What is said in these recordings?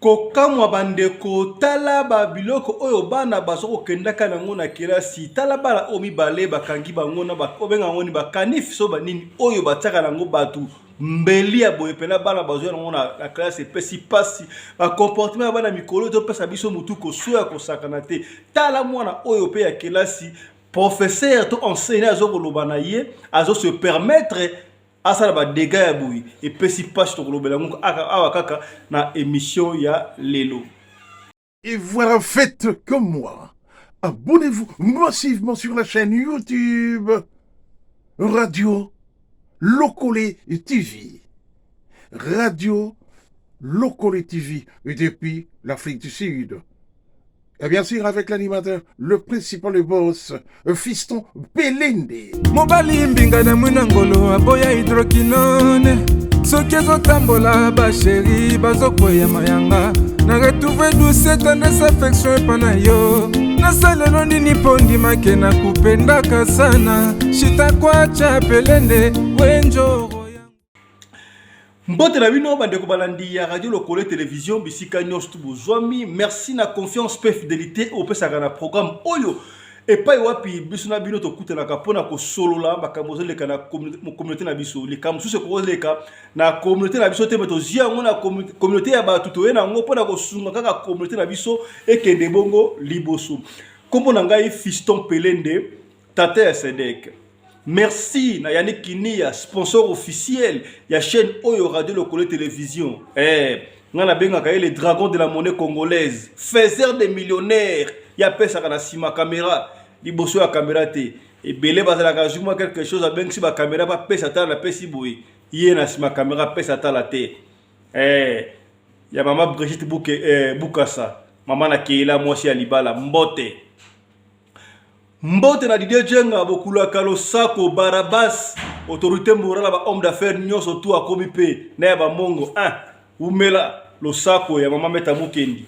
kokamwa bandeko tala ba biloko oyo bana bazoko kendaka nango na kelasi tala bala o mibale bakangi bango na bakobenga ngo ni bakanif so banini oyo batiaka nango batu mbeli ya boye pena bana bazoya nango na classe epesi pasi ba comportement ya bana mikolo to pesa biso mutu kosoya kosakana te tala mwana oyo pe ya kelasi professeur to enseignant azo koloba na ye azo se permettre à ça ba dégâts ya boui et pesi passe to kolobela ngo awa kaka na émission ya lelo. Et voilà, faites comme moi. Abonnez-vous massivement sur la chaîne YouTube Radio Lokole TV. Radio Lokole TV depuis l'Afrique du Sud. Et bien sûr avec l'animateur, le principal boss, Fiston Belende. Mobali mbinga na munangolo aboya hydroquinone. Soki ezotambola basheri bazokoya mayanga. Na retrouve douce tendresse affection epana yo. Nasalelo nini pondi make na kupendaka sana. Shita kwacha Belende wenjoro. Mbote na bino bandeko balandi ya Radio Lokole Télévision bisika nyonso tubozwami merci na confiance pe fidélité opesaka na programme oyo epai wapi biso na bino tokutelaka mpona kosolola makambo ezoleka na communauté na biso likambo mosusu ekozoleka na communauté na biso te me tozia yango na communauté ya bato toye nango mpona kosunga kaka communauté na biso ekende bongo liboso kombo na ngai Fiston Belende tata ya Sedek. Merci na Yannick Kinia, sponsor officiel ya chaîne Oyo Radio Lokole Télévision. Ngana benga kaye les dragons de la monnaie congolaise, faiseur des millionnaires. Ya pesa kana sima caméra, liboso ya caméra te. Et belé bazala ka juma quelque chose a benga si ba caméra pa pesa ta la pesi boy. Yé na sima caméra pesa ta la te. Ya maman Brigitte Bukasa, maman na Keila mwasi ya libala mbote. Mbote na Didier Djenga bokula kalo sako Barabas autorité morale ba homme d'affaires nyonso tout akomi pe na ba mongo umela lo sako ya mama Meta Mukendi.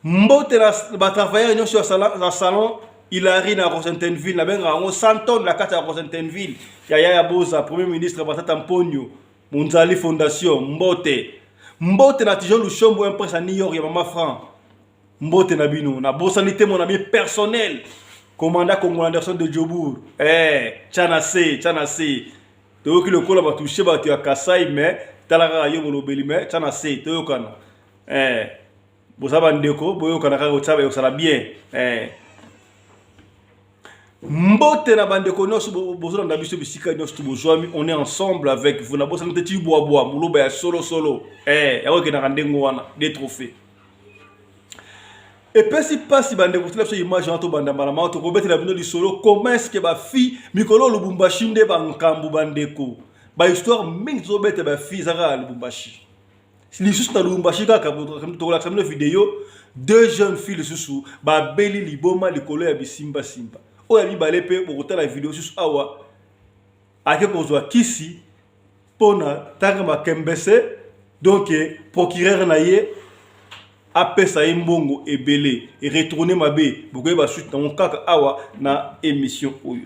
Mbote na ba travailleurs nyonso ya salon Hilary na Rosentenville na benga ngo 100 tonnes la kata ya Rosentenville ya Boza premier ministre Batata Mponyo Munzali Fondation Mbote na Tijon Lushombo impresse à New York ya mama Franc. Mbote na bino na bosanité mon ami personnel commandant Congo Anderson de Djobour. Tchanase. Toyoki le kola ba touché ba tu ya Kasai mais talaka yo molobeli mais Tchanase toyokana. Bosaba ndeko boyokana ka otsabe osala bien. Mbote na bandeko nyonso bozo na biso bisika nyonso tubozwami on est ensemble avec vous na bosa nte bois muloba ya solo. Yako ke na kandengo wana des trophées. Et puis si pas si bande ko tla image to banda malama to ko betela bino lisolo comment est-ce que ba fi mikolo Lubumbashi nde ba nkambu bandeko ba histoire mingi zo bete ba fi zaka Lubumbashi ni juste na Lubumbashi kaka to la kamino vidéo deux jeunes filles susu ba beli liboma likolo ya bisimba simba oya mi balé pe ko tala vidéo susu awa ake ko zo kisi pona tanga makembese donc procureur na ye apesa imbongo ebele et retourner mabe bokoye ba suite na kaka awa na émission oyo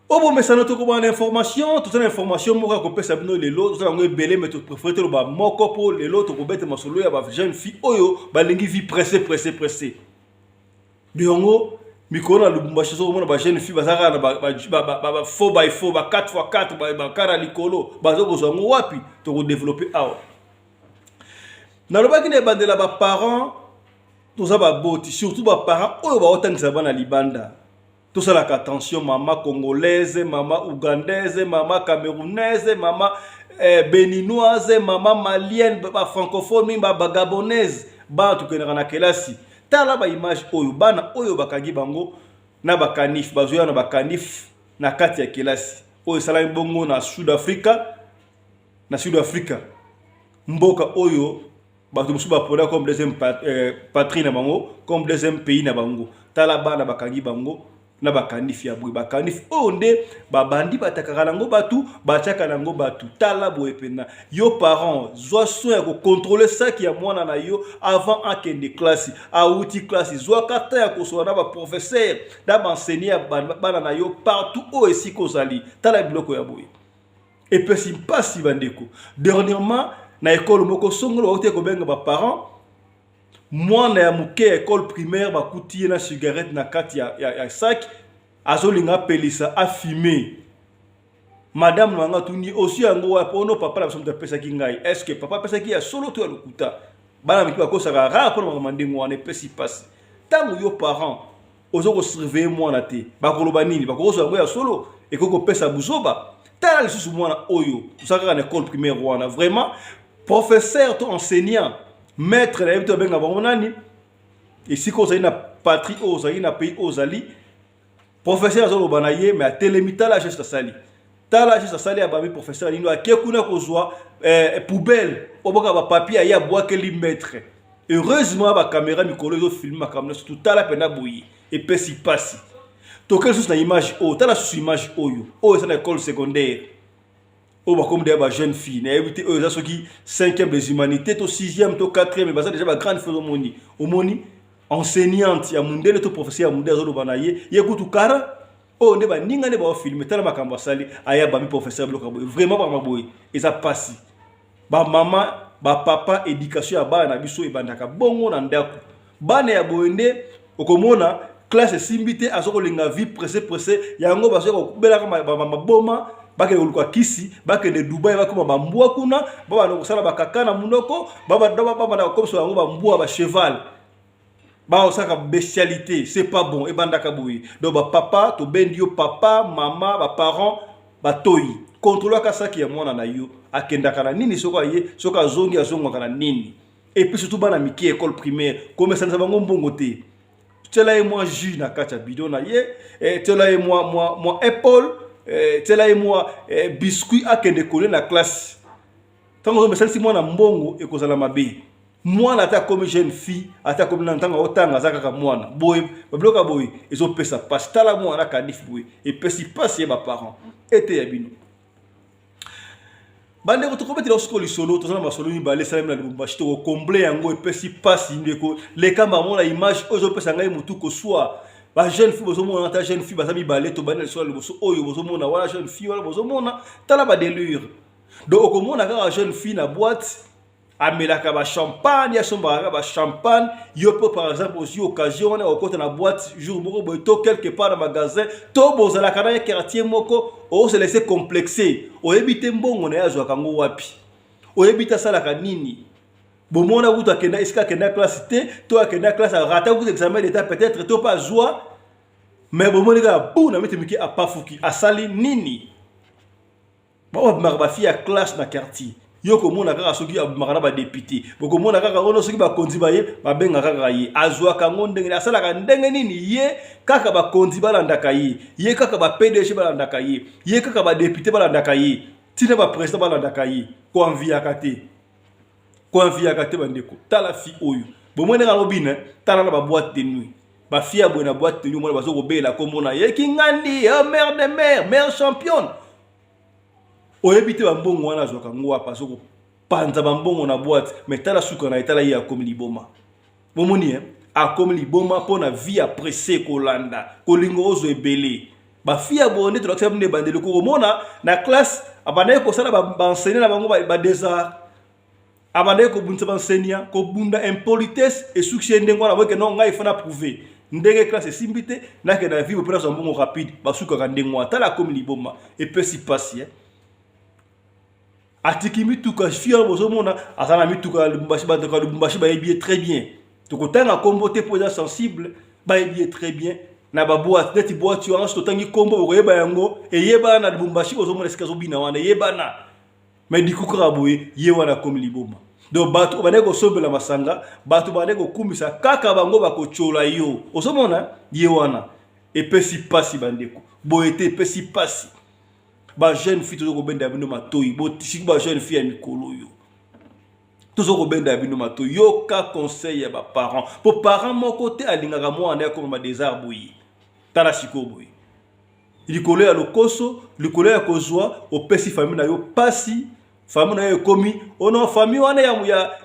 obo mesano to ko ba information toute information moka ko pesa bino lelo to ngo ebele mais to préférer to ba moko po lelo to ko bete masolo ya ba jeune fille oyo ba lingi vie pressé diongo mikolo na Lubumbashi so mona ba jeune fille bazaka na ba 4x4 ba 4x4 ba kara likolo bazoko zongo wapi to ko développer awa. Na lobaki ne bandela ba parents toza ba boti surtout ba parents oyo ba otangisa bana libanda to sala attention mama congolaise mama ougandaise mama camerounaise mama béninoise mama malienne ba francophone ba gabonaise ba to kenaka na kelasi tala ba image oyo bana oyo bakangi bango na bakanif bazoya na bakanif na kati ya kelasi oyo sala bongo na Sud Africa mboka oyo bato musu ba pola comme deuxième patrie na bango comme deuxième pays na bango tala bana bakangi bango na bakanif ya boy bakanif onde babandi batakaka nango batu bachaka nango batu tala boye pena yo parents zwa soin ya ko contrôler ça qui ya mwana na yo avant akende classe outi classe zwa kata ya ko so na ba professeur da ba enseigner bana na yo partout o esi ko zali tala biloko ya boy Et puis si passe bandeko. Dernièrement na école moko songolo ote ko benga ba parents moi na ya muke école primaire ba kutie na cigarette na kati ya sac azolinga pelisa a fumer. Madame Mwanga tuni aussi yango wa pono papa la somta pesa ki ngai. Est-ce que papa pesa ki ya solo to ya lokuta? Bana miki ba ko saka ra pour ma mandengo wana pesi passe. Tango yo parents ozo ko surveiller moi na te. Ba ko loba nini? Ba ko so yango ya solo et ko pesa buzoba. Tala le sous moi oyo. Tout ça en école primaire wana vraiment professeur to enseignant maître la yebito benga bangonani ici ko za ina patrie o za ina pays o zali professeur azolo banaye mais a telemita la geste sali tala geste sali ya babi professeur lino akekuna kozwa poubelle oboka ba papier ya boake li maître heureusement ba caméra mikolo zo filmer makamna surtout tala pena boyi et pesi pasi to quelle source na image o tala sous image oyo o ça na école secondaire o ba comme des jeunes filles na éviter eux ça ceux qui 5e des humanités to 6e to 4e mais ça déjà ba grande phénomène omoni enseignante ya mundele to professeur ya mundele zo banaye yekutu kara o ne ba ninga ne ba filmer tala makambo sali aya ba mi professeur bloka boy vraiment ba maboy et ça passe ba maman ba papa éducation ya bana biso e bandaka bongo na ndako bana ya boende okomona classe simbité azoko linga vie pressé yango ba soko kubela kama maboma bake uluka kisi bake de Dubai bakoma bambua kuna baba no sala bakaka na munoko baba na komso yango bambua ba cheval ba osaka bestialité c'est pas bon e bandaka boui donc ba papa to bendio papa mama ba parents ba toyi contrôler ka saki ya mwana na yo akendaka na nini soko aye soko azongi azongwa na nini et puis surtout bana miki école primaire comme ça na bango mbongo te tela et moi jus na kacha bidon na ye et tela et moi épaule tela et moi biscuit akende coller na classe tango me sali moi na mbongo e kozala mabe moi na ta comme jeune fille ata comme na ntanga otanga zaka ka mwana boy bloka boy ezo pesa passe tala moi na kanif boy et pesi passe ba parents était abino bande ko tokobeti la skoli solo to na masolo ni balé salam na Lubumbashi to combler yango et pesi passe ndeko les kamba mona image ozo pesa ngai mutu ko soit ba jeune fille bozo mona ta jeune fille basami balé to bande so loboso oyo bozo mona wala jeune fille wala bozo mona tala ba délure donc okomona ka jeune fille na boîte amelaka ba champagne ya somba ba champagne yo peut par exemple aussi occasion on est au côté na boîte jour moko boy to quelque part dans magasin to bozala kana ya quartier moko o se laisser complexer o ebite mbongo na yazwa kango wapi o ebita sala kanini bomona buto akenda iska kenda classe T to akenda classe rata ku examen d'état peut-être to pas joie mais bomona ka bu na meti miki apafuki asali nini ba ba fille à classe na quartier yoko mona kaka soki abumaka ba député boko mona kaka ono soki ba konzi ba ye ba benga kaka ye azwa kango ndenge asala ka ndenge nini ye kaka ba konzi ba landaka ye kaka ba PDG ba landaka ye kaka ba député ba landaka ye tina ba président ba landaka ye ko envia kate bandeko tala fi oyo bomone ka lobina tala na ba boîte de nuit ba fia bona boîte de nuit mona bazo ko bela ko mona ye kingandi mère de mère championne oyebite bambongo wana zoka ngwa pasoko panza bambongo na boîte mais tala suka na etala ya comme liboma bomoni a comme liboma pona vie pressé kolanda kolingo ozo ebele ba fia bonne to accepte ne bandele ko mona na classe abanaye ko sala ba enseigner na bango ba desart abanaye ko bunza ba enseigner ko bunda impolitesse et succès ndengo na boke non ngai fana prouver ndenge classe simbite na ke na vie opération mbongo rapide basuka ka ndengo tala comme liboma et peut si passer atiki mituka fia bozo mona azana mituka Lubumbashi ba de Lubumbashi ba bien très bien to kotanga kombo te poza sensible ba bien très bien na ba boîte neti boîte yo anso tangi kombo ko yeba yango e yeba na Lubumbashi bozo mona sikazo bina wana yeba na mais dikukura boye ye wana comme liboma do bato bane ko sombela masanga bato bane ko kumisa kaka bango ba ko chola yo ozo mona ye wana e pesi pasi bandeko boete pesi pasi ba jeune fille toujours benda bino matoyi bo tisiki ba jeune fille ya mikolo yo toujours benda bino matoyi yo ka conseil ya ba parents pour parents mon côté alingaka mwana comme ba désert boyi tala siko boyi likolo ya lokoso likolo ya kozwa opesi famille na yo pasi famille na yo komi ono famille wana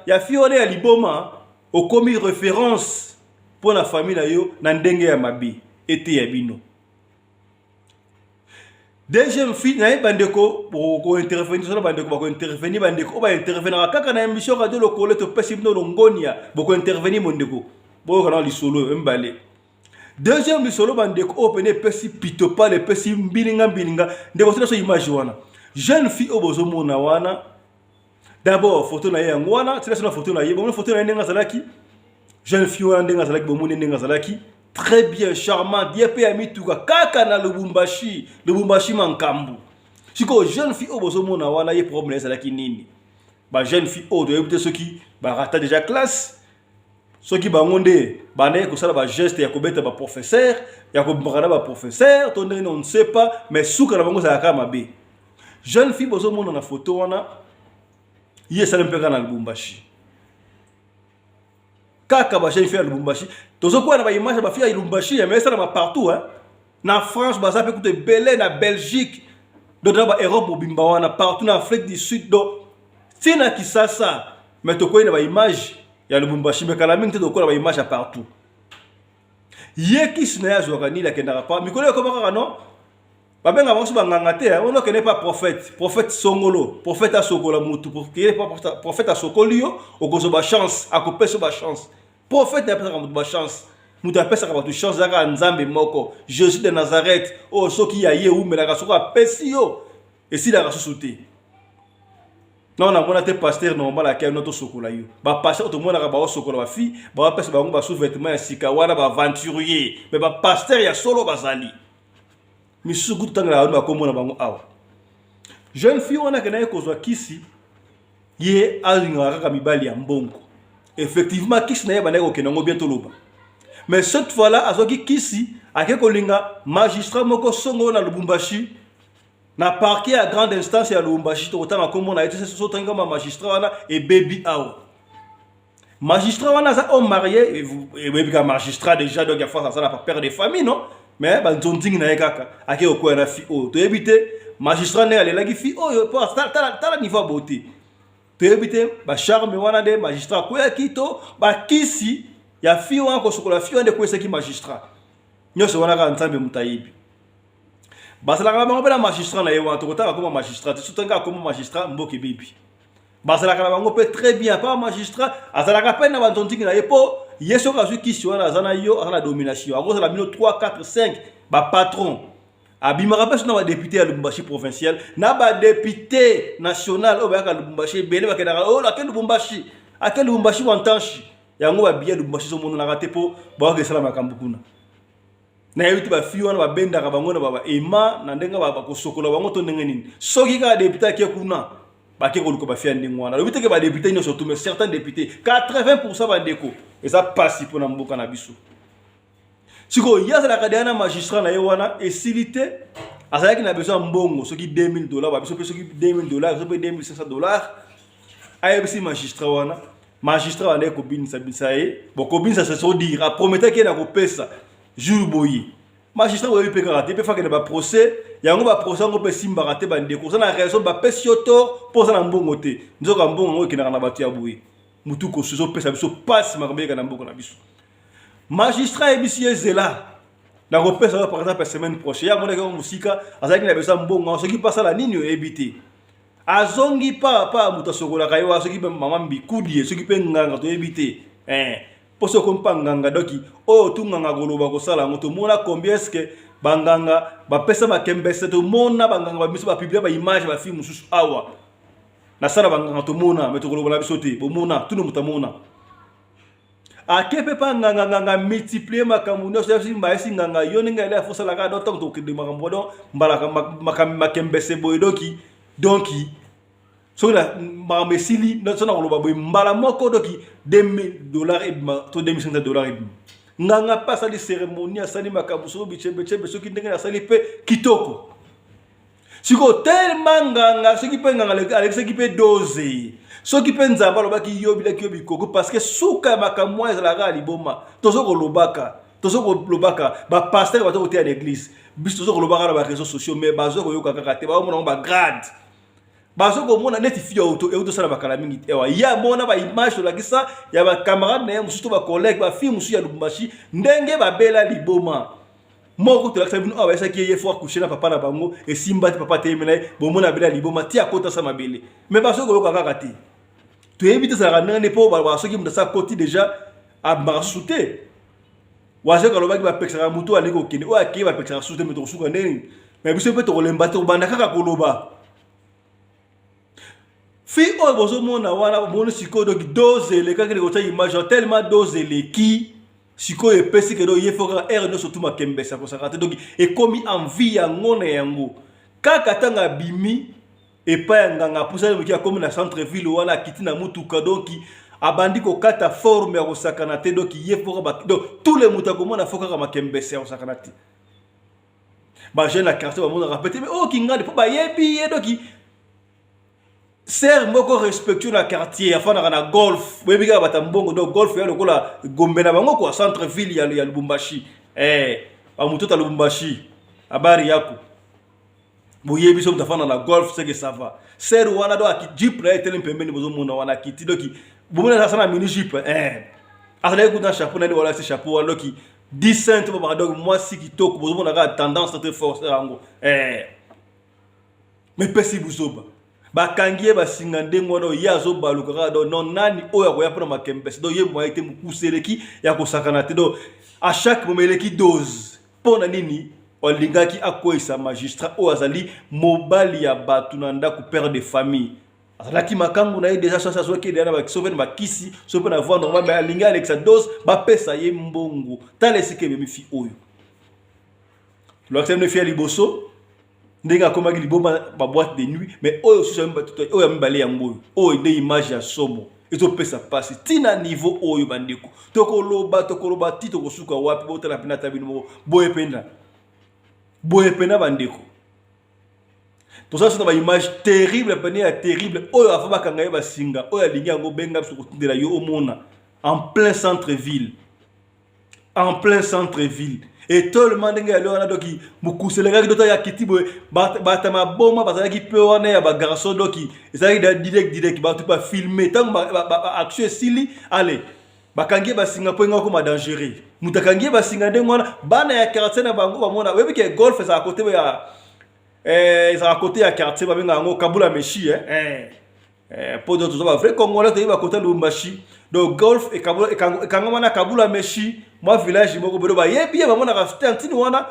ya fille wana ya liboma okomi référence pour la famille na yo na ndenge ya mabe ete ya bino. deuxième fille na bandeko ko intervenir sur bandeko ko intervenir bandeko ba intervenir kaka na émission radio lokole to pesi no longonia boko intervenir mondeko bo kana lisolo mbale deuxième lisolo bandeko opene pesi pitopa le pesi mbilinga ndeko tena so image wana jeune fille obozo mona wana d'abord photo na yango wana tena so na photo na ye bon photo na ndenga zalaki jeune fille wana ndenga zalaki bo mona ndenga zalaki très bien charmant dia pe amituka kaka na Lubumbashi mankambu siko jeune fille obozo mona wana ye problème ezalaki nini ba jeune fille o de ebute soki ba rata déjà classe soki bangonde banaye ko sala ba geste ya kobeta ba professeur ya ko mbara ba professeur to on ne sait pas mais suka na bango za kama be jeune fille bozo mona na photo wana ye sala mpeka na Lubumbashi kaka ba jeune fille à Lubumbashi tozo kwa na ba image ba fille à Lubumbashi mais ça na partout hein na France ba ça peut coûter belé na Belgique donc na ba Europe bimba wana partout na Afrique du Sud donc tina kisasa mais to ko na ba image ya Lubumbashi mais kala mingi to ko na ba image partout yeki sina ya zokani la kendara pa mikolo ko baka non ba benga ba so ba nganga te on ne connaît pas prophète songolo prophète a sokola mutu prophète a sokolio o gozo ba chance a ko peso ba chance prophète n'a pas de chance. Nous avons pesa kabatu chance zaka nzambe moko. Jésus de Nazareth. Oh soki ya ye ou melaka soko pesio. Et si la raso sauté. Non na mona te pasteur normal la kay noto sokola yo. Ba pasteur to mona ka ba sokola ba fi, ba pesa ba ngba sous vêtement ya sika wana ba aventurier. Mais ba pasteur ya solo bazali. Mi sugu tangala ba ko mona bango awa. Jeune fille wana kana ko zwa kisi. Ye alinga ka mibali ya mbongo. Effectivement kisi na ye bana ko kenango bientôt loba. Mais cette fois-là azoki kisi akeko linga magistrat moko songo na Lubumbashi na parquet à grande instance ya Lubumbashi to tanga komo na été so tanga ma magistrat wana et baby awo. Magistrat wana za homme marié et baby ka magistrat déjà donc ya face ça na père de famille non mais ba nzondingi na ekaka akeko ko na fi o to éviter magistrat ne ale lagi fi o yo pour ta niveau beauté. To éviter ba charme wana de magistrat ko ya kito ba kisi ya fi wana ko sokola fi wana ko esaki magistrat nyoso wana ka nzambe mutayibi basala ka bango pela magistrat na ye wana to kotaka comme magistrat to tanga comme magistrat mboke bibi basala ka bango pe très bien pas magistrat azala ka pena bandondingi na ye po yeso ka zuki si wana azana yo azana domination akoza la mino 3 4 5 ba patron abimaka peso na ba député ya Lubumbashi provincial na ba député national obaka Lubumbashi bele bakena oh la Lubumbashi akel Lubumbashi wantanshi yango ba biya Lubumbashi so mono na kate po ba ke sala makambu kuna na yiti ba fi wana ba benda ka bango na ba ema na ndenga ba ko sokola bango to ndenge nini soki ka député ke kuna ba ke ko luko ba fi ndengwa na lobite ke ba député no surtout mais certains députés 80% ba ndeko et ça passe pour na mboka na biso siko yaza la kadana magistrat na ye wana et silité azalaki na besoin mbongo soki $2000 ba biso pe soki $2000 soki $2500 ayebisi magistrat wana magistrat wana ko binisa bisaye bon ko binisa se so dire promettait que na ko pesa jour boyi magistrat wa pe karate pe fa que na ba procès yango ba procès ngo pe simba raté ba ndeko ça na raison ba pesiotor pour ça na mbongo te nzoka mbongo ngo kinaka na batu ya boyi mutu ko so pesa biso passe makambe kana mbongo na biso magistrat ebisi ezela na ko pesa par exemple semaine prochaine ya mona ko musika azaki na besoin mbongo so ki pasa la nini ebité azongi pa muta sokola kayo soki pe mama mbikudi soki pe nganga to ebité poso kompa nganga doki o tu nganga goloba ko sala ngoto mona combien est-ce que banganga ba pesa ba kembese to mona banganga ba miso ba publier ba image ba film susu awa na sala banganga to mona meto goloba la bisote bo mona tu no mutamona akepe pa nganga multiplier makambo no so simba esi nganga yo ninga ile fosa la ka do to ke de makambo do mbala makembese boy doki donc so la mamesili na sona ko boy mbala moko doki $2000 et to $2500 et nganga pasa di cérémonie asali makambo so bichebe soki ndenge na sali pe kitoko siko tellement nganga soki pe nganga avec soki pe dose soki pe nzamba lobaki yobi koko parce que suka makambo ezalaka liboma tozo ko lobaka ba pasteur ba to côté à l'église bis tozo ko lobaka na ba réseaux sociaux mais bazo ko yoka kaka te ba mona ba grade bazo ko mona netifi auto sala bakala mingi ewa ya mona ba image to lakisa ya ba camarade na musuto ba collègue ba fi musu ya Lubumbashi ndenge ba bela liboma moko to lakisa bino awa esaki ye fois coucher na papa na bango et simba ti papa temela bomona bela liboma ti akota sa mabele mais parce que ko kaka te to éviter ça randane po ba soki mutasa koti déjà a marsouté waje ka lobaki ba peksa mutu ali ko kini o aki ba peksa soute mais to suka neni mais biso pe to lemba to banda kaka koloba fi o bozo mona wana mona siko donc dose le kaka ko ta image tellement dose le qui siko epesi ke do yefoka no surtout makembe sa ko sakate donc e komi envie ya ngona yango kaka tanga bimi e pa nganga pusa mo ki akomi na centre ville wana kiti na mutuka donc abandi ko kata forme ya ko sakana te donc yefoka ba donc tous les mutako mona foka ka makembe sa ko sakana te ba jeune la quartier ba mona répéter mais oh kingande po ba yebi donc ser moko respectueux na quartier afana na golf webiga batambongo do golf ya lokola gombe na bango ko centre ville ya Lubumbashi amuto ta Lubumbashi habari yako boyebi so mtafana na golf c'est que ça va ser wana do akijip na etele pembeni bozo mona wana kiti doki bomona sana mini jeep ala ko na chapeau na ni wala ce chapeau wala doki 10 cents ba donc moi si kitoko bozo mona ka tendance très forte yango mais pesi buzoba bakangie basinga ndengo no yazo baluka do non nani oya ko yapona makembesi do ye moya ite mukuseleki ya ko sakana te do à chaque momeleki dose pona nini olingaki akoisa magistrat o azali mobali ya batu na ndako père de famille azalaki makangu na ye déjà ça so ki dana ba sauver ba kisi so pona voir normal ba linga alexa dose ba pesa ye mbongo tale sike be mi fi oyo lo accepte ne fi liboso ndenga komaki liboma ba boîte de nuit mais oyo so mba tout oyo mbale ya mboyo oyo de image ya somo eto pesa passe tina niveau oyo bandeko tokoloba ti tokosuka wapi botala pina tabino boye penda bandeko to ça c'est ba image terrible penia terrible oyo afa bakanga ba singa oyo alingi yango benga biso kotindela yo omona en plein centre ville et tout le monde ngi alona doki mukuselenga dota ya kitibo batama boma bazalaki pe wana ya ba garçon doki ezali direct ba tu pas filmer tant ba action sili allez bakangie basinga po ngako ma dangereux mutakangie basinga ndengwana bana ya quartier na bango bamona webi ke golf za côté ya za côté ya quartier ba benga ngo kabula meshi po d'autres va vrai congolais to ba côté Lubumbashi donc golf et kabula ekangoma na kabula meshi moi village moko bedo ba yebi ba mona rafte antini wana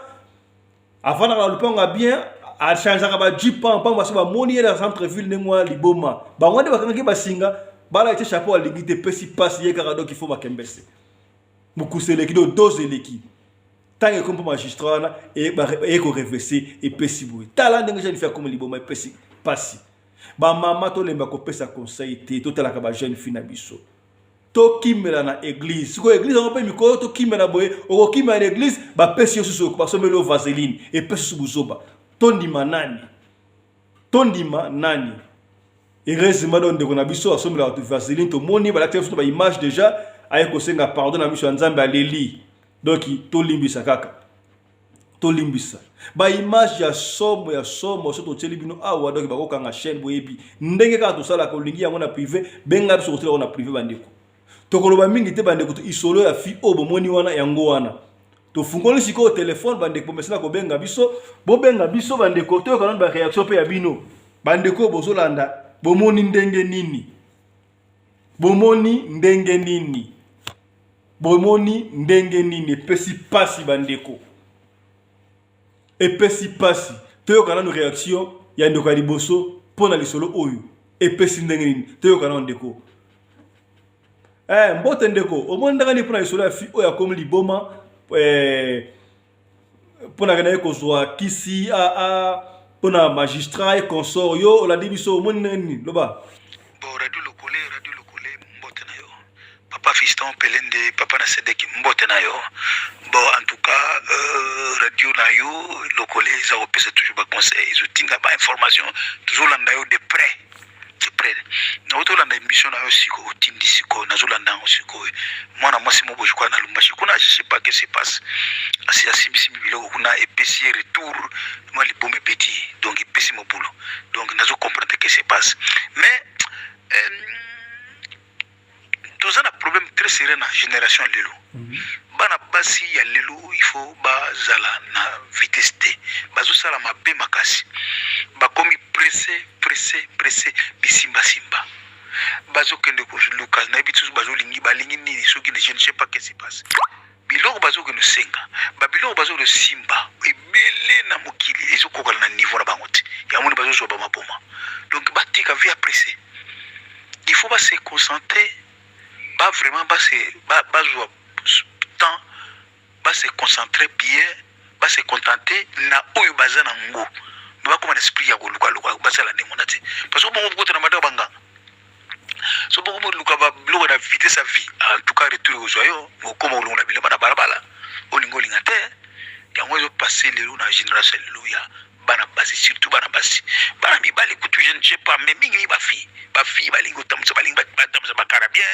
afana na luponga bien a changer ba jeep pa ba ba moni na centre ville ngwa liboma ba ngwande bakangi basinga bala ite chapeau aligite pesi passe ye kaka donc il faut bakembese mukusele kido dose leki tangi kompo magistrat na e ko reverser et pesi boui tala ndenge jeune faire comme liboma pesi passe ba mama to lemba ko pesa conseil te to tala ka ba jeune fille na biso to kimela na église ko église on peut miko to kimela boye o kimela na église ba pesi yo susu ko somelo vaseline et pesi subuzoba tondima nani et heureusement donc de na biso asomela to vaseline to moni ba la tête ba image déjà ay ko senga pardon na biso nzambe aleli donc to limbisa kaka to limbisa ba image ya somo so to teli bino awa donc ba ko kanga chaîne boyebi ndenge ka to sala ko lingi yango na privé benga biso ko na privé bandeko tokoloba mingi te bandeko to isolo ya fi obo moni wana yango wana to fungoli siko téléphone bandeko mesena ko benga biso bandeko to kana ba réaction pe ya bino bandeko bozolanda bomoni ndenge nini pesi pasi bandeko epesi pasi to kana no réaction ya ndeko ya liboso pona lisolo oyo epesi ndenge nini to kana ndeko mbote ndeko omoni ndanga ni pona lisolo ya fi oya komi liboma pona kana ko zwa kisi pona magistrat et consort yo la dibiso omoni nini loba bo radio lokole mbote na yo papa fiston pelende papa na sedeki mbote na yo bon en tout cas radio na yo lokole za opesa toujours ba conseil zo tinga ba information toujours landa yo de près na otolanda émission na yo siko otindi siko nazolanda ngo siko mwana mwasi mo bojukwa na Lubumbashi kuna je sais pas que se passe asi asibisi biloko kuna epesi retour moi les bombes petit donc epesi mo boulot donc nazo comprendre que se passe mais tous un problème très sérieux na génération lelo bana basi ya lelo il faut bazala na vitesse te bazosala mabe makasi bakomi pressé bisimba bazokende koluka na bitu balingi nini soki je ne sais pas qu'est-ce qui se passe biloko bazokende senga babiloko bazokende simba ebele na mokili ezokokala na niveau na bango te yamoni bazozwa bamaboma donc batika vie pressé il faut se concentrer vraiment bazwa temps se concentrer bien se contenter na oyo baza na ngo ba comme l'esprit ya koluka basala ndemona te parce que bongo kota na mata banga so bongo luka ba bloka na vitesse sa vie en tout cas retour aux joyaux comme on l'a bilema na balabala olingo linga te yango zo passer le na génération ya bana basi surtout bana basi bana mibali kutu je ne sais pas mais mingi ba fille balingo tamsa balinga batamsa bakara bien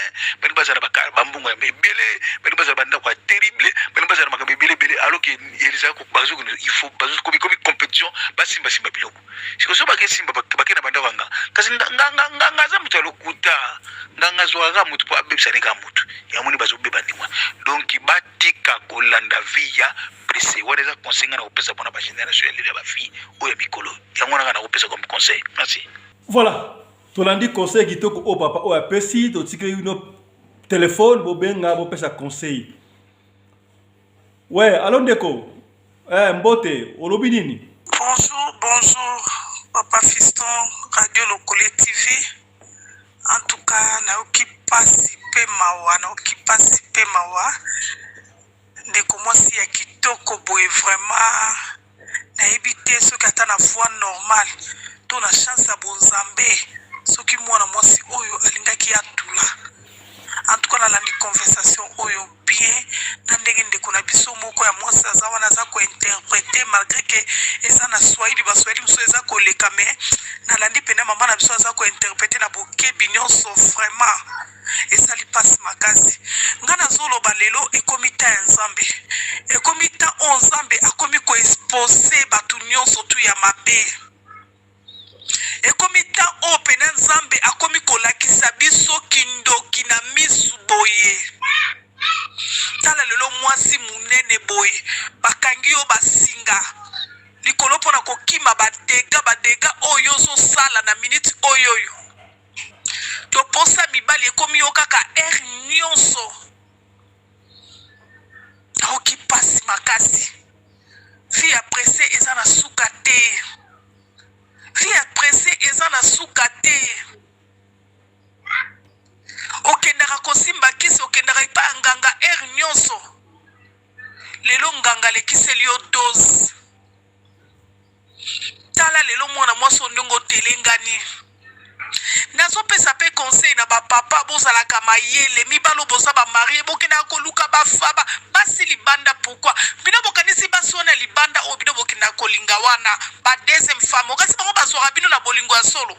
bali bazana bakara bambunga bebele bali bazana banda kwa terrible bali bazana maka bebele alors que elisa ko bazo il faut bazo comme compétition basimba biloko siko so bakesi simba bakena banda wanga kasi nganga za mutalo kuta nganga zwaga mutu kwa bebisa nika mutu yamuni bazo beba ndimwa donc batika kolanda via pressé wadeza conseil na opesa bona ba génération ya ba fille oya mikolo yango na opesa comme conseil merci. Voilà, tolandi conseil kitoko o papa o apesi to tikeli no téléphone bo benga bo pesa conseil. Ouais, allons ndeko. Mbote, olobi nini? Bonjour, papa Fiston, Radio Lokole TV. En tout cas, na okipasi pe mawa. Ndeko mwasi ya kitoko boye vraiment na ebite soki ata na foi normal to na chance ya bonzambe soki mwana mwasi oyo alingaki atula en tout cas nalandi conversation oyo bien na ndenge ndeko na biso moko ya mwasi aza wana aza kointerprete malgré que eza na swahili baswahili mosusu eza koleka me nalandi pena mama na biso aza kointerprete na bokebi nyonso vraiment esali pasi makasi nga nazoloba lelo ekomi ta ya nzambe ekomi ta o nzambe akomi koexpose bato nyonso tu ya mabe ekomi ta o pena nzambe akomi kolakisa biso kindoki na misu boye tala lelo mwasi munene boye bakangi yo basinga likolo mpona kokima badega oyo ozosala na minute oyoyo toposa mibali ekomi yo kaka air nyonso aoki pasi makasi vie ya presse eza na suka te vie ya presse eza na suka te okendaka kosimba kisi okendaka epa ya nganga air nyonso lelo nganga lekiseli yo dose tala lelo mwana mwasi ndenge otelengani nazopesa pe conseil na bapapa bozalaka mayele mibalo boza bamarie bokendaka koluka bafaba basi libanda pourquoi bino bokanisi basi wana libanda oyo bino bokendaka kolinga wana ba deuxième femme okasi bango bazwaka bino na bolingo ya solo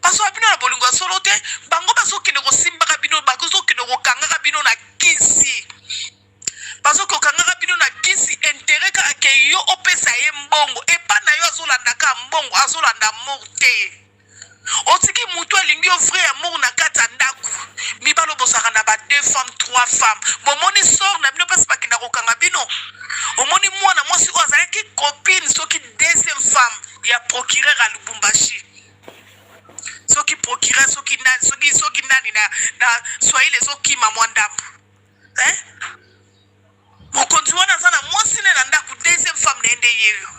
bazwaka bino na bolingo ya solo te bango bazokende kosimbaka bino bazokende kokangaka bino na kisi bazokokangaka bino na kisi intere kaka ke yo opesa ye mbongo epa na yo azolandaka mbongo azolanda mor te otiki mutu alingi offrir amour na kati ya ndako mibalo bozaka na ba 2 femmes 3 femmes bomoni sor na bino mpasi bakenda kokanga bino omoni mwana mwasi oyo azalaki copine soki deuxième femme ya procureur ya Lubumbashi soki procureur soki nani na swahili ezokima mwa ndambo mokonzi wana aza na mwasi ne na ndako deuxième femme na ende yeyo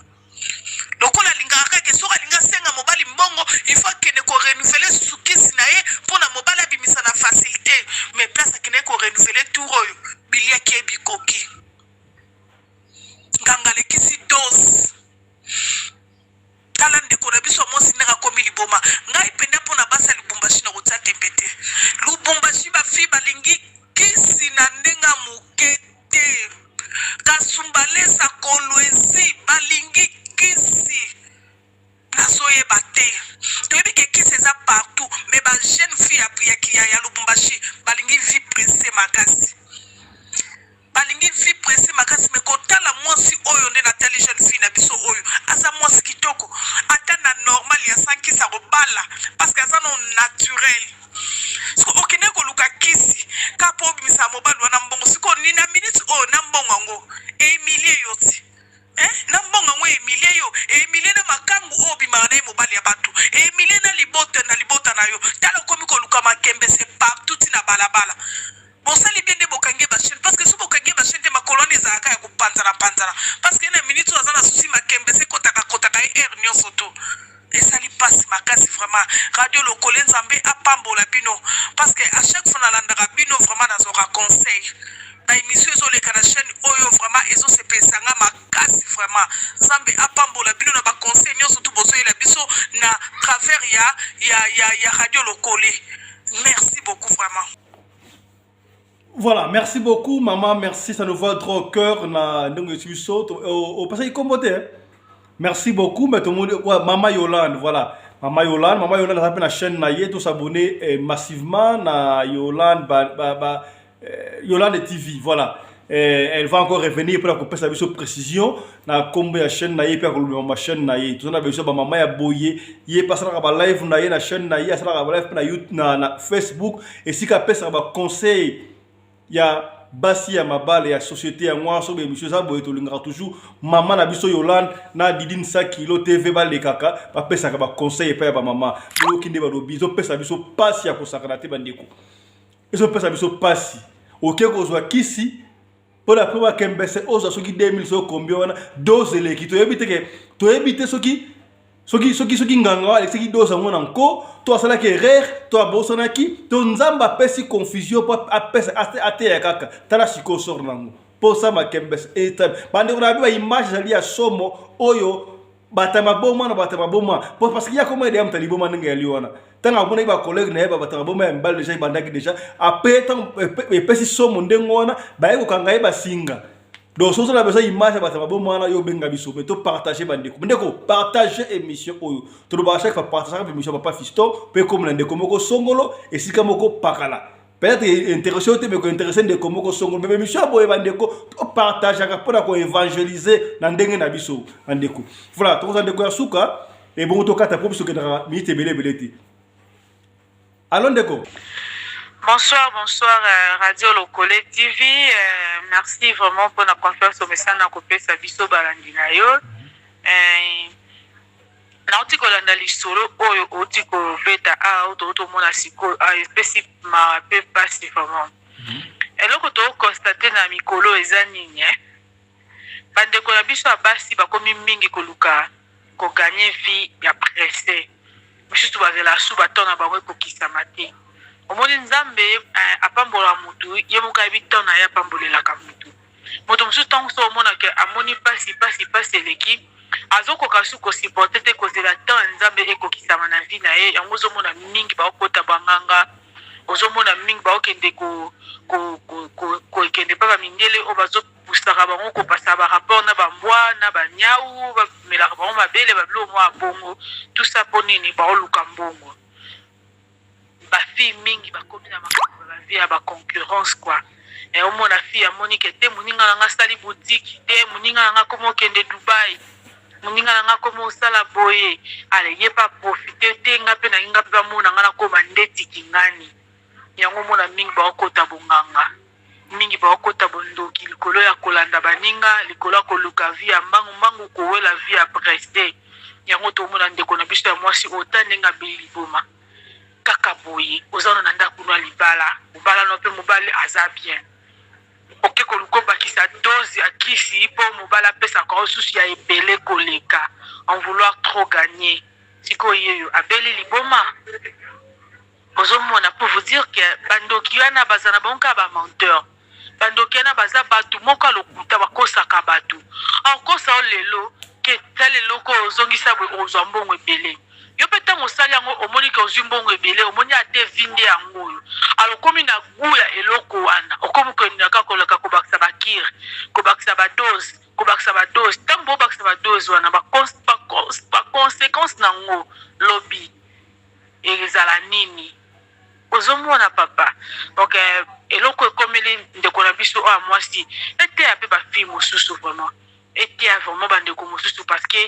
lokola alingaka kaka soki alinga senga mobali mbongo il faut akende korenouveler sukisi na ye mpona mobali abimisa na facilité mais place akende korenouveler tour oyo biliaki ebikoki nganga lekisi dose tala ndeko na biso mwasi ndenge akomi liboma ngai penda mpona basa Lubumbashi na kotia tembe te Lubumbashi bafi balingi kisi na ndenge moke te kasumbalesa kolwezi balingi kisi nazoyeba te toyebi ke kisi eza partout mais ba jeune fille ya Lubumbashi balingi vie pressée makasi mais kotala mwasi oyo nde natali jeune fille na biso oyo aza mwasi kitoko ata na normal ya sankisa kobala parce que aza no naturel okende koluka kisi kapo obimisa mobali wana mbongo siko ni na minute o na mbongo ngo Emilie yoti na mbongo ngo Emilie yo Emilie na makangu o bimana na mobali ya batu Emilie na libota na yo tala komi ko luka makembe c'est partout na balabala bosali bien de bokange ba chaîne parce que so bokange ba chaîne de makoloni za aka ya kupanzana parce que na minute azana susi makembe c'est kotaka air nyonso to esali passe makasi vraiment radio lokole nzambe apambola bino parce que à chaque fois nalandaka bino vraiment nazoka conseil na émission ezoleka na chaîne oyo vraiment ezosepesanga makasi vraiment nzambe apambola bino na baconseil nyonso to bozoyela biso na travers ya radio lokole. Merci beaucoup vraiment. Voilà, merci beaucoup maman, merci, ça nous va trop au cœur na ndongo suiso au passage comboté. Merci beaucoup, mais tout le monde, ouais, Maman Yolande, voilà. Maman Yolande a fait la chaîne naïe, tout s'abonner massivement na Yolande, Yolande TV, voilà. Elle va encore revenir pour couper sa vision précision. Na combien la chaîne naïe, puis ma chaîne naïe. Tout ça, on a besoin de maman ya boyer. Il passe la live naïe, la chaîne naïe, ça la live na YouTube, na Facebook. Et si qu'après ça va conseil, il y a basi ya mabale ya société ya moi so be monsieur ça boye to lingara toujours maman na biso Yolande na didine 5 kilo TV ba le kaka ba pesa ka ba conseil pa ya ba maman yo kinde ba do biso pesa biso pasi ya ko sakana te bandeko eso pesa biso pasi oke ko zwa kisi pour la première kembese oza soki 2000 so combien wana dose le ki to ebite soki nganga Alex ki dose ngona nko to asala ke erreur to abosana ki to nzamba pesi confusion po apesa ate ya kaka tala siko sor nango po sa makembes etam bande ko na bi image ali ya somo oyo batama boma po parce qu'il y a comment aider amtali boma ndenge ali wana tanga bona ba collègue na ba batama boma ya mbal déjà bandaki déjà après tant pesi somo ndengo wana ba ko kanga ba singa. Donc, si vous avez besoin d'image, vous pouvez partager. Partager l'émission. Vous pouvez partager l'émission. Papa Fiston, vous pouvez partager Songolo et si vous pouvez peut-être intéressé, mais intéressé de Komoko Songolo. Mais l'émission, vous pouvez partager pour évangéliser dans le Nabiso. Voilà, tout le monde Souka et bon, tout le monde a dit que minute belé. Allons, Deko. Bonsoir, Radio Lokole TV. Merci vraiment pour la confiance au message na kopé Sabiso Balandina yo. Na otiko landa lisolo oyo otiko beta auto mona siko espèce ma pe passe vraiment. Eloko to constater na mikolo eza nini bande ko na biso abasi bakomi mingi koluka ko gagner vie ya pressé. Monsieur tubazela suba tona bamwe ko kisamate. Omoni nzambe apambola mutu ye muka bitona ya pambolela ka mutu moto musu tango so omona ke amoni pasi eleki azoko kasu ko supporter te ko zela tan nzambe ekokisama na vie na ye yango zo mona mingi ba okota banganga ozo mona mingi ba okende ko kende pa ba mindele o bazo pusaka bango ko pasa ba rapport na ba mbwa na ba nyau ba melaka bango mabele ba blo mwa bongo tout ça ponini ba oluka mbongo ba fille mingi ba komi na makambo ba vie ya ba concurrence quoi et au mona fille ya Monique te muninga nga sali boutique te muninga nga komo kende Dubai muninga nga komo sala boye ale ye pa profiter te nga pe na nga pe ba mona nga na koma ndeti kingani yango mona mingi ba okota bonganga mingi ba okota bondoki likolo ya kolanda baninga likolo ya koluka vie ya mbangu ko wela vie ya prester yango to mona ndeko na biso ya mwasi otandenga biliboma kaka boye ozana na ndako no libala mobala no pe mobali aza bien oke ko luko bakisa dose akisi po mobala pesa ko susu ya ebele koleka en vouloir trop gagner siko yeyo abeli liboma ozomona pour vous dire que bandoki wana bazana bonka ba menteur bandoki wana baza batu moka lokuta bakosaka batu akosa lelo ke talelo ko ozongisa bo ozambongo ebele yo peta mosali yango omoni ke ozimbongo ebele omoni ate vinde yango alo komi na guya eloko wana okomi ko ndaka kolaka ko bakisa bakir ko bakisa ba dose tambo bakisa ba dose wana ba conséquence nango lobby ezala nini ozomona papa donc eloko ekomeli ndeko na biso a mwasi ete ape ba fille mosusu vraiment ete vraiment bandeko mosusu parce que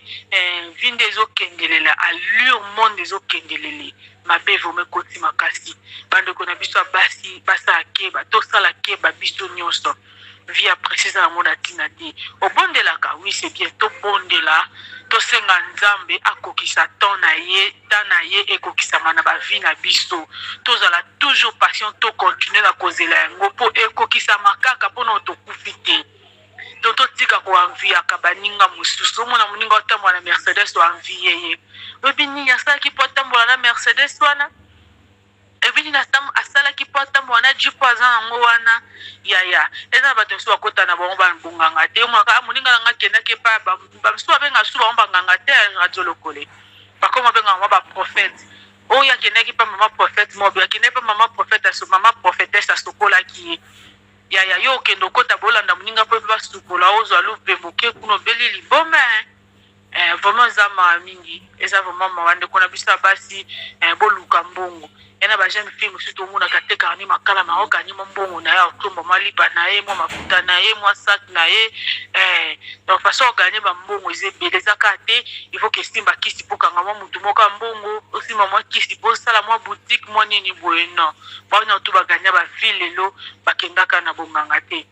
vinde ezokendelela allure monde ezokendelele mabe vraiment koti makasi bandeko na biso basi basala keba tosala keba biso nyonso vie ya précise na mona tina te obondelaka oui c'est bien tobondela tosenga nzambe akokisa temps na ye ekokisama na bavi na biso tozala toujours patient to continuer na kozela yango mpo ekokisama kaka mpona tokufi te donc totika koanviaka baninga mosusu omona moninga otambola na mercedes oanvi ye oyebi nini asalaki mpo atambola na mercedes wana ebi nini asalaki mpo atambola na jipo aza nango wana yaya eza na bato mosusu bakota na bango banganga te omonaka moninga nanga akendaki epa bamosusu babenga su bango banganga te radio lokole bakoma benga bango baprofete oyo akendaki mpa mama prophète mobi akendaki mpa mama prophète mama prophétesse asokolaki ye yaya yo okende okota bolanda moninga mpo basukola ozwa lupe moke kuna obeli liboma vraiment eza mawa mingi eza vraiment mawa ndeko na biso ya basi boluka mbongo ena bajeune fille mosusu tomonaka te karani makala maokani mo mbongo na ye otomba mwa lipa na ye mwa mafuta na ye mwa sak na ye donc façon oganye bambongo eza ebele eza kaka te il faut ke simba kisi pokangama mwa mutu moko ya mbongo osimba mwa kisi bosala mwa boutique mwa nini boye non baona oto baganya bavile lelo bakendaka na bonganga te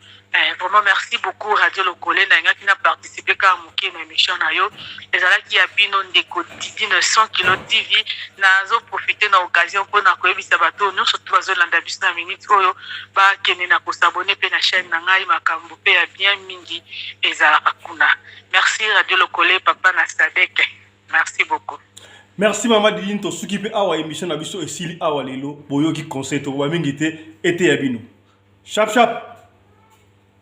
vraiment merci beaucoup Radio Lokole na ngaki na participer ka moke na émission na yo ezalaki ya bino ndeko Didine 100 kilo TV nazo profiter na occasion mpona koyebisa bato nyonso to bazolanda biso na minute oyo bakende na kosabone pe na chaîne na ngai makambo pe ya bien mingi ezalaka kuna. Merci Radio Lokole papa na Sadek, merci beaucoup. Merci Mama Didine to suki pe awa émission na biso esili awa lelo boyoki conseil to wa mingi te ete ya bino chap chap.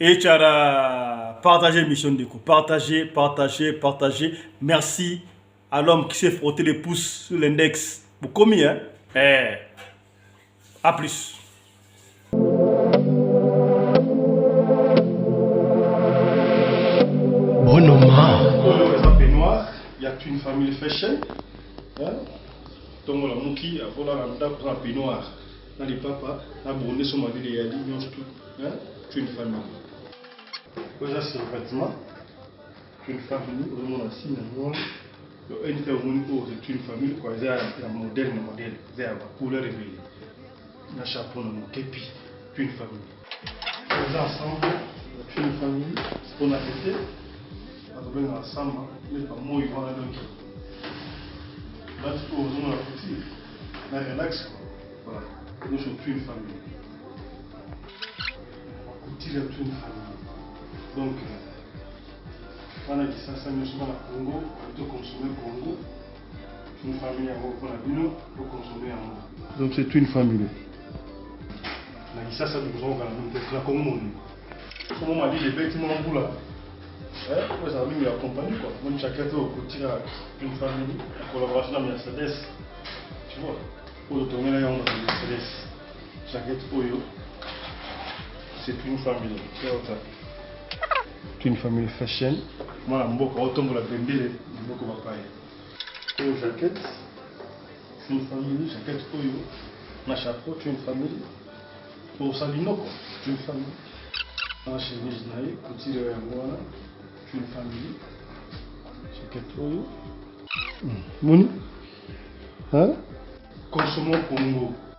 Et tu as partagé l'émission de coup. Partagez. Merci à l'homme qui s'est frotté les pouces sur l'index. Vous commis, hein? À plus. Bonoma. Il y a une famille fashion. Donc la mouki a volé la dame pour un peignoir. Dans les papas, la bonne sur ma ville et elle dit une famille. Déjà c'est un vêtement, une famille, au moins assis dans une famille, quoi, c'est un modèle, c'est un couleur réveillée. Un chapeau, un képi, une famille. Les ensemble, une famille, on a été, on a ensemble, mais pas moi, ils vont à l'autre. Là, tu peux aux la petite, là, relax, voilà, nous sommes une famille. On tire une famille. Donc, on a dit ça, nous sommes à Congo, on doit consommer Congo. Une famille à Congo, pour consommer en donc, c'est une famille. On a dit ça, nous avons la Congo. Comme on m'a dit, les vêtements en bout là. Moi, ça m'a accompagné. Moi, chacun au côté d'une famille, en collaboration avec Mercedes. Tu vois, pour le tourner là, on a Mercedes. Chacun au c'est une famille. C'est une famille fashion. Moi, je suis automne la bembele, je suis papaye. Une jaquette, c'est une famille, jaquette oyo. Un chapeau, c'est une famille. Pour salino, c'est une famille. Un chemise naïe, petit de voilà, c'est une famille. Jaquette oyo. Mouni, hein? Consommons Congo.